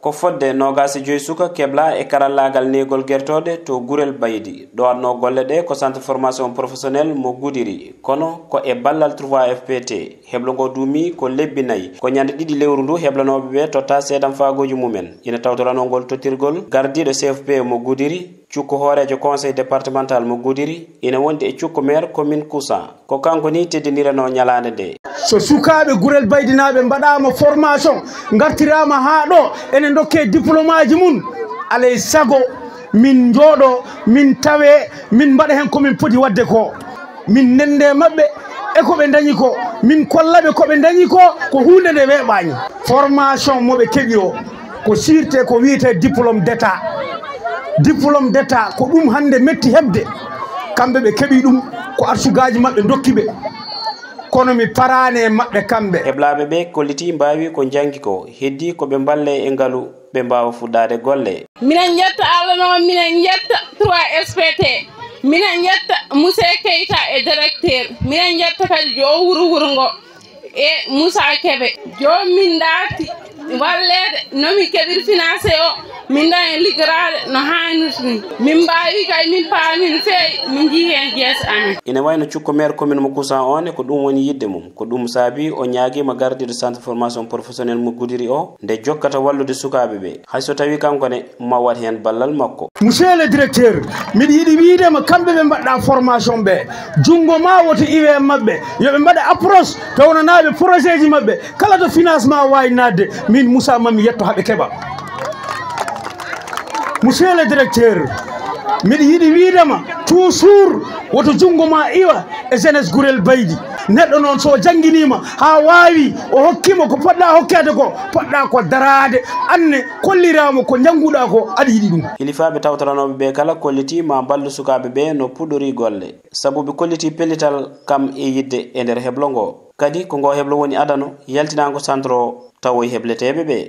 ko fotde nogasi joyi suka kebla e karallaagal nehgol gertooɗe to Gurel Baydi ɗo anno golle ɗe ko centre formation professionnel mo Gudiri kono ko e ballal 3FPT heblo ngo duumi ko lebbi nayi ko ñande ɗiɗi lewru ndu heblanoɓe ɓe totta seedam faagoji mumen ina tawtoranogol tottirgol gardiɗo CFP mo Gudiri cukko hoorejo conseil départemental mo Gudiri ina wondi e cukko maire commune Kousan ko kanko ni teddinirano ñalande nde so sukaɓe Gurel Baydi naɓe mbaɗama formation gartirama ha ɗo enen dokke diplôme aji mum alay sago min jooɗo min tawe min mbaɗa hen komin poti wadde ko min nende mabɓe e ko ɓe dañi ko min kollaɓe ko ɓe dañi ko hunde nde weeɓani formation moɓe keeɓi o ko sirte ko wiyete diplôme d'état ko ɗum hande metti hebde kamɓe ɓe keeɓi ɗum ko arsugaji mabɓe dokkiɓe kono mi parane mabɓe kamɓe heɓlaɓe ɓe kolliti mbawi ko jangi ko heddi ko ɓe balle e ngaalu ɓe mbawa fuɗɗade golle. Minen jetta Allah noon minen jetta 3FPT minen jetta Moussa Keita e directeur minen jetta kadi jo wuro ngo e Moussa Kebe jomin daati wallede nomi keɓir financé o min dañi liggorade no hannirta ni min mbawi kay min paamin feewi min jii hen jeesa amen. Ina wayno cukko maire commune mo Kousan one ko ɗum woni yidde mum ko ɗum saabi o ñaaguima gardiɗo centre formation professionnel mo Gudiri o nde jokkata wallude sukaɓe ɓe hayso tawi kankone ma wat hen ballal makko. Monsieur le directeur miɗa yiiɗi wiidema kamɓe ɓe mbaɗɗa formation ɓe junggo ma woto iwe mabɓe yoɓe mbaɗa approche tawnanaɓe projet ji mabɓe kala to financement wawi nadde min Moussa mami yetto haɓe keɓa. Monsieur le directeur miɗa yiiɗi wiidema toujours woto junggo ma iwa e jeunesse Gurel Baydi neɗɗo noon so jangguinima ha wawi o hokkima ko poɗɗa hokkede ko poɗɗa ko darade anne kollirama ko jangguɗa ko aɗa yiiɗi ɗum. Kilifaɓe tawtoranoɓe ɓe kala kolliti ma ballu sukaɓe ɓe no puɗɗori golle saabu ɓe kolliti pellital kam e yidde e nder heblo ngo kadi ko ngo heblo woni adano yaltinango centre o tawoy hebleteɓe ɓe.